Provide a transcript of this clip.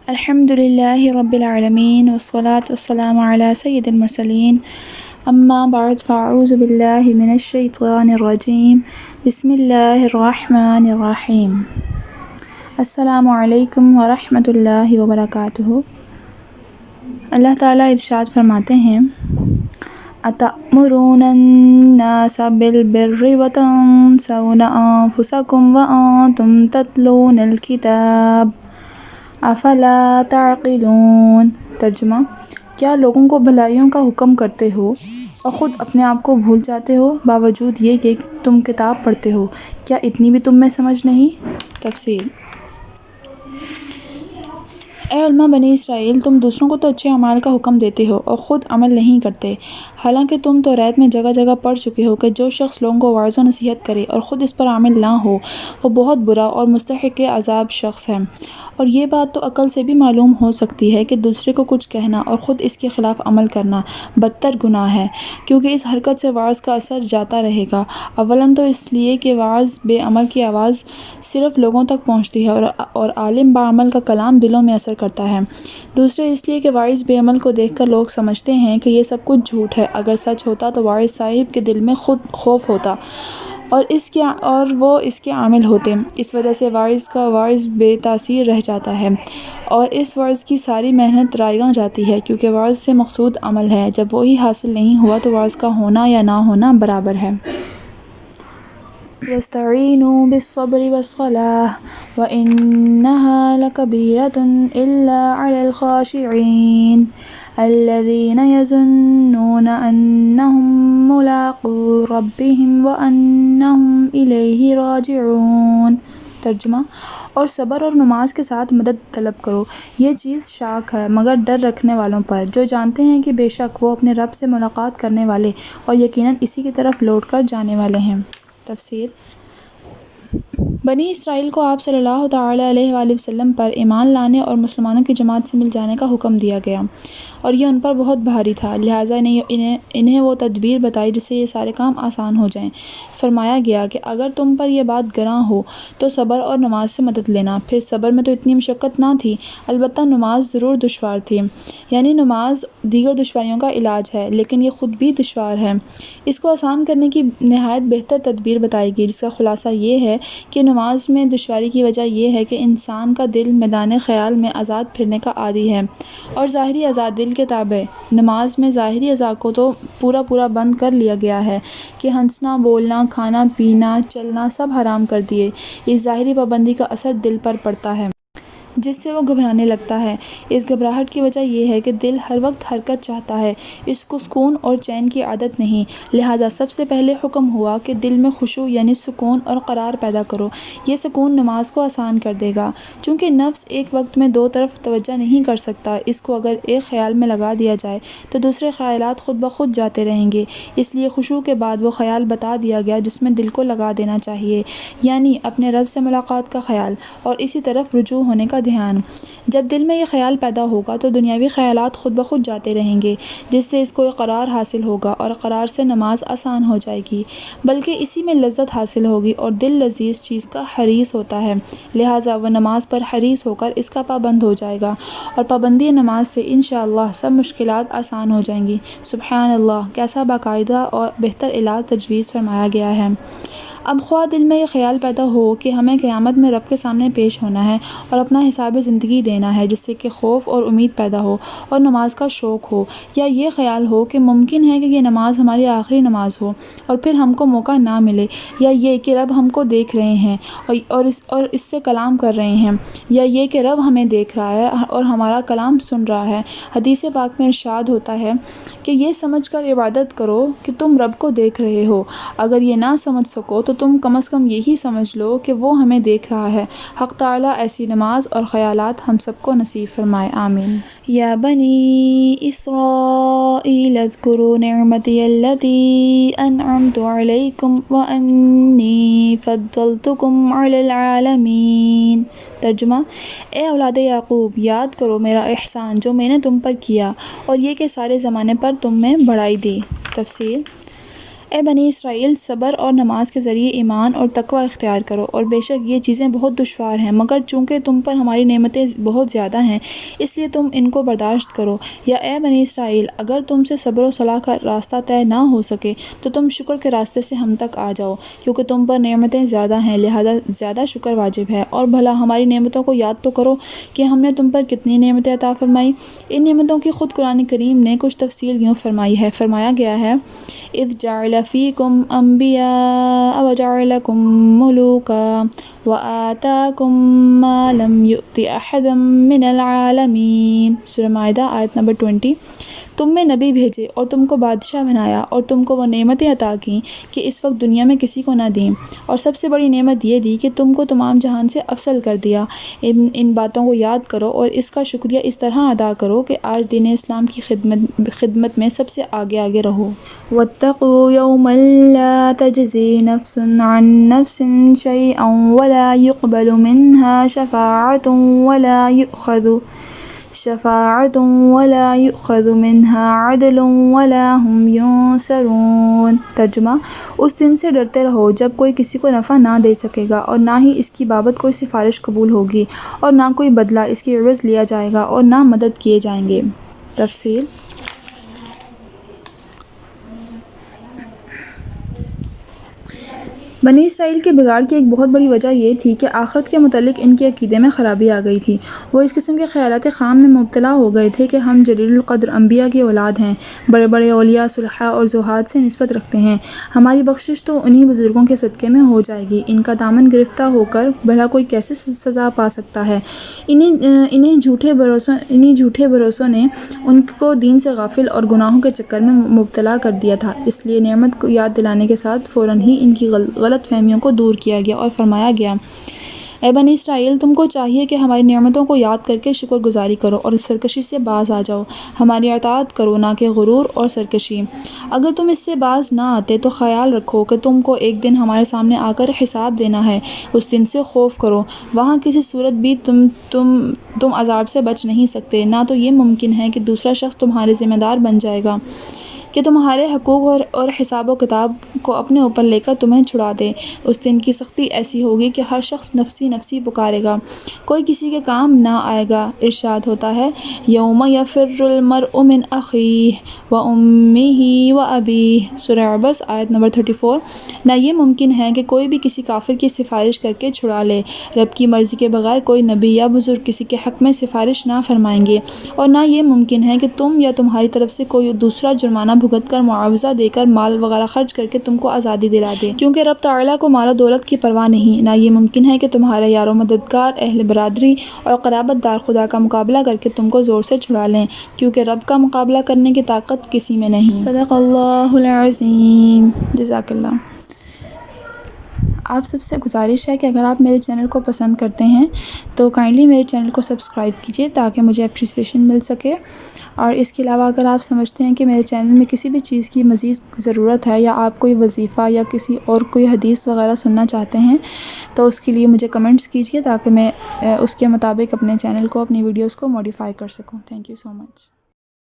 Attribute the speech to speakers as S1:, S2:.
S1: الحمد للہ رب العالمین والصلاة والسلام علی سید المرسلین اما بعد فاعوذ باللہ من الشیطان الرجیم بسم اللہ الرحمن الرحیم۔ السلام علیکم ورحمۃ اللہ وبرکاتہ۔ اللہ تعالیٰ ارشاد فرماتے ہیں أَتَأْمُرُونَ النَّاسَ بِالْبِرِّ وَتَنْسَوْنَ أَنفُسَكُمْ وَأَنْتُمْ تَتْلُونَ الْكِتَابَ افلا تعقلون۔ ترجمہ، کیا لوگوں کو بھلائیوں کا حکم کرتے ہو اور خود اپنے آپ کو بھول جاتے ہو باوجود یہ کہ تم کتاب پڑھتے ہو؟ کیا اتنی بھی تم میں سمجھ نہیں؟ تفسیر۔ اے علماء بنی اسرائیل، تم دوسروں کو تو اچھے اعمال کا حکم دیتے ہو اور خود عمل نہیں کرتے، حالانکہ تم توریت میں جگہ جگہ پڑھ چکے ہو کہ جو شخص لوگوں کو وعظ و نصیحت کرے اور خود اس پر عامل نہ ہو وہ بہت برا اور مستحق عذاب شخص ہے۔ اور یہ بات تو عقل سے بھی معلوم ہو سکتی ہے کہ دوسرے کو کچھ کہنا اور خود اس کے خلاف عمل کرنا بدتر گناہ ہے، کیونکہ اس حرکت سے وعظ کا اثر جاتا رہے گا۔ اولاً تو اس لیے کہ وعظ بے عمل کی آواز صرف لوگوں تک پہنچتی ہے اور عالم باعمل کا کلام دلوں میں اثر کرتا ہے۔ دوسرے اس لیے کہ واعظ بے عمل کو دیکھ کر لوگ سمجھتے ہیں کہ یہ سب کچھ جھوٹ ہے۔ اگر سچ ہوتا تو واعظ صاحب کے دل میں خود خوف ہوتا اور وہ اس کے عامل ہوتے۔ اس وجہ سے واعظ کا وعظ بے تاثیر رہ جاتا ہے اور اس وعظ کی ساری محنت رائیگاں جاتی ہے، کیونکہ وعظ سے مقصود عمل ہے۔ جب وہی حاصل نہیں ہوا تو وعظ کا ہونا یا نہ ہونا برابر ہے۔ وَاسْتَعِينُوا بِالصَّبْرِ وَالصَّلَاةِ وَإِنَّهَا لَكَبِيرَةٌ إِلَّا عَلَى الْخَاشِعِينَ الَّذِينَ يَظُنُّونَ أَنَّهُم مُّلَاقُو رَبِّهِمْ وَأَنَّهُمْ إِلَيْهِ رَاجِعُونَ۔ ترجمہ، اور صبر اور نماز کے ساتھ مدد طلب کرو، یہ چیز شاک ہے مگر ڈر رکھنے والوں پر، جو جانتے ہیں کہ بے شک وہ اپنے رب سے ملاقات کرنے والے اور یقیناً اسی کی طرف لوٹ کر جانے والے ہیں۔ تفسیر۔ بنی اسرائیل کو آپ صلی اللہ تعالیٰ علیہ وآلہ وسلم پر ایمان لانے اور مسلمانوں کی جماعت سے مل جانے کا حکم دیا گیا، اور یہ ان پر بہت بھاری تھا، لہٰذا انہیں وہ تدبیر بتائی جس سے یہ سارے کام آسان ہو جائیں۔ فرمایا گیا کہ اگر تم پر یہ بات گراں ہو تو صبر اور نماز سے مدد لینا۔ پھر صبر میں تو اتنی مشقت نہ تھی، البتہ نماز ضرور دشوار تھی، یعنی نماز دیگر دشواریوں کا علاج ہے، لیکن یہ خود بھی دشوار ہے۔ اس کو آسان کرنے کی نہایت بہتر تدبیر بتائی گئی، جس کا خلاصہ یہ ہے کہ نماز میں دشواری کی وجہ یہ ہے کہ انسان کا دل میدان خیال میں آزاد پھرنے کا عادی ہے اور ظاہری اعضاء دل کے تابع۔ نماز میں ظاہری اعضاء کو تو پورا بند کر لیا گیا ہے کہ ہنسنا، بولنا، کھانا پینا، چلنا سب حرام کر دیے۔ اس ظاہری پابندی کا اثر دل پر پڑتا ہے، جس سے وہ گھبرانے لگتا ہے۔ اس گھبراہٹ کی وجہ یہ ہے کہ دل ہر وقت حرکت چاہتا ہے، اس کو سکون اور چین کی عادت نہیں، لہٰذا سب سے پہلے حکم ہوا کہ دل میں خشوع یعنی سکون اور قرار پیدا کرو۔ یہ سکون نماز کو آسان کر دے گا، چونکہ نفس ایک وقت میں دو طرف توجہ نہیں کر سکتا۔ اس کو اگر ایک خیال میں لگا دیا جائے تو دوسرے خیالات خود بخود جاتے رہیں گے، اس لیے خشوع کے بعد وہ خیال بتا دیا گیا جس میں دل کو لگا دینا چاہیے، یعنی اپنے رب سے ملاقات کا خیال اور اسی طرف رجوع ہونے کا دھیان۔ جب دل میں یہ خیال پیدا ہوگا تو دنیاوی خیالات خود بخود جاتے رہیں گے، جس سے اس کو قرار حاصل ہوگا اور قرار سے نماز آسان ہو جائے گی، بلکہ اسی میں لذت حاصل ہوگی، اور دل لذیذ چیز کا حریص ہوتا ہے، لہٰذا وہ نماز پر حریص ہو کر اس کا پابند ہو جائے گا، اور پابندی نماز سے انشاءاللہ سب مشکلات آسان ہو جائیں گی۔ سبحان اللہ، کیسا باقاعدہ اور بہتر علاج تجویز فرمایا گیا ہے۔ اب خواہ دل میں یہ خیال پیدا ہو کہ ہمیں قیامت میں رب کے سامنے پیش ہونا ہے اور اپنا حساب زندگی دینا ہے، جس سے کہ خوف اور امید پیدا ہو اور نماز کا شوق ہو، یا یہ خیال ہو کہ ممکن ہے کہ یہ نماز ہماری آخری نماز ہو اور پھر ہم کو موقع نہ ملے، یا یہ کہ رب ہم کو دیکھ رہے ہیں اور اس سے کلام کر رہے ہیں، یا یہ کہ رب ہمیں دیکھ رہا ہے اور ہمارا کلام سن رہا ہے۔ حدیث پاک میں ارشاد ہوتا ہے کہ یہ سمجھ کر عبادت کرو کہ تم رب کو دیکھ رہے ہو، اگر یہ نہ سمجھ سکو تو تم کم از کم یہی سمجھ لو کہ وہ ہمیں دیکھ رہا ہے۔ حق تعالیٰ ایسی نماز اور خیالات ہم سب کو نصیب فرمائے، آمین۔ یا بنی اسرائیل اذکروا نعمتی التی انعمت علیکم وانی فضلتکم علی العالمین۔ ترجمہ، اے اولاد یعقوب، یاد کرو میرا احسان جو میں نے تم پر کیا، اور یہ کہ سارے زمانے پر تم میں بڑائی دی۔ تفسیر۔ اے بنی اسرائیل، صبر اور نماز کے ذریعے ایمان اور تقوی اختیار کرو، اور بے شک یہ چیزیں بہت دشوار ہیں، مگر چونکہ تم پر ہماری نعمتیں بہت زیادہ ہیں اس لیے تم ان کو برداشت کرو۔ یا اے بنی اسرائیل، اگر تم سے صبر و صلاح کا راستہ طے نہ ہو سکے تو تم شکر کے راستے سے ہم تک آ جاؤ، کیونکہ تم پر نعمتیں زیادہ ہیں، لہذا زیادہ شکر واجب ہے۔ اور بھلا ہماری نعمتوں کو یاد تو کرو کہ ہم نے تم پر کتنی نعمتیں عطا فرمائی۔ ان نعمتوں کی خود قرآن کریم نے کچھ تفصیل یوں فرمائی ہے، فرمایا گیا ہے اِذْ جَعَلَ فِيكُمْ أَنْبِيَاءَ وَجَعَلَكُمْ مُلُوكًا وَآتَاكُمْ مَا لَمْ يُؤْتِ أَحَدًا مِّنَ الْعَالَمِينَ۔ سورہ مائدہ آیت نمبر 20۔ تم میں نبی بھیجے اور تم کو بادشاہ بنایا اور تم کو وہ نعمتیں عطا کیں کہ اس وقت دنیا میں کسی کو نہ دیں، اور سب سے بڑی نعمت یہ دی کہ تم کو تمام جہان سے افضل کر دیا۔ ان باتوں کو یاد کرو اور اس کا شکریہ اس طرح ادا کرو کہ آج دین اسلام کی خدمت میں سب سے آگے رہو۔ وَاتَّقُوا يَوْمًا لَا تَجْزِي نَفْسٌ عَن نَفْسٍ شَيْئًا وَلَا يُقْبَلُ مِنْهَا شَفَاعَةٌ وَلَا يُؤْخَذُ مِنْهَا عَدْلٌ وَلَا هُمْ يُنصَرُونَ۔ ترجمہ: اس دن سے ڈرتے رہو جب کوئی کسی کو نفع نہ دے سکے گا، اور نہ ہی اس کی بابت کوئی سفارش قبول ہوگی، اور نہ کوئی بدلہ اس کی عوض لیا جائے گا، اور نہ مدد کیے جائیں گے۔ تفصیل: بنی اسرائیل کے بگاڑ کی ایک بہت بڑی وجہ یہ تھی کہ آخرت کے متعلق ان کے عقیدے میں خرابی آ گئی تھی۔ وہ اس قسم کے خیالات خام میں مبتلا ہو گئے تھے کہ ہم جلیل القدر انبیاء کی اولاد ہیں، بڑے بڑے اولیاء، صلحاء اور زہاد سے نسبت رکھتے ہیں، ہماری بخشش تو انہی بزرگوں کے صدقے میں ہو جائے گی، ان کا دامن گرفتہ ہو کر بھلا کوئی کیسے سزا پا سکتا ہے۔ انہی جھوٹے بھروسوں نے ان کو دین سے غافل اور گناہوں کے چکر میں مبتلا کر دیا تھا، اس لیے نعمت کو یاد دلانے کے ساتھ فوراً ہی ان کی غلط فہمیوں کو دور کیا گیا اور فرمایا گیا اے بنی اسرائیل، تم کو چاہیے کہ ہماری نعمتوں کو یاد کر کے شکر گزاری کرو اور سرکشی سے باز آ جاؤ، ہماری اطاعت کرو، نہ کہ غرور اور سرکشی۔ اگر تم اس سے باز نہ آتے تو خیال رکھو کہ تم کو ایک دن ہمارے سامنے آ کر حساب دینا ہے، اس دن سے خوف کرو، وہاں کسی صورت بھی تم عذاب سے بچ نہیں سکتے، نہ تو یہ ممکن ہے کہ دوسرا شخص تمہارے ذمہ دار بن جائے گا کہ تمہارے حقوق اور حساب و کتاب کو اپنے اوپر لے کر تمہیں چھڑا دے۔ اس دن کی سختی ایسی ہوگی کہ ہر شخص نفسی نفسی پکارے گا، کوئی کسی کے کام نہ آئے گا۔ ارشاد ہوتا ہے یوم یفر المرء من اخیہ وامہ وابیہ، سورہ عبس آیت نمبر 34۔ نہ یہ ممکن ہے کہ کوئی بھی کسی کافر کی سفارش کر کے چھڑا لے، رب کی مرضی کے بغیر کوئی نبی یا بزرگ کسی کے حق میں سفارش نہ فرمائیں گے، اور نہ یہ ممکن ہے کہ تم یا تمہاری طرف سے کوئی دوسرا جرمانہ بھگت کر، معاوضہ دے کر، مال وغیرہ خرچ کر کے تم کو آزادی دلا دے، کیونکہ رب تعالیٰ کو مال و دولت کی پرواہ نہیں۔ نہ یہ ممکن ہے کہ تمہارے یار و مددگار، اہل برادری اور قرابت دار خدا کا مقابلہ کر کے تم کو زور سے چھڑا لیں، کیونکہ رب کا مقابلہ کرنے کی طاقت کسی میں نہیں۔ صدق اللہ العظیم۔ جزاک اللہ۔ آپ سب سے گزارش ہے کہ اگر آپ میرے چینل کو پسند کرتے ہیں تو کائنڈلی میرے چینل کو سبسکرائب کیجیے تاکہ مجھے اپریسیشن مل سکے، اور اس کے علاوہ اگر آپ سمجھتے ہیں کہ میرے چینل میں کسی بھی چیز کی مزید ضرورت ہے، یا آپ کوئی وظیفہ یا کسی اور کوئی حدیث وغیرہ سننا چاہتے ہیں تو اس کے لیے مجھے کمنٹس کیجیے تاکہ میں اس کے مطابق اپنے چینل کو، اپنی ویڈیوز کو موڈیفائی کر سکوں۔ Thank you so much.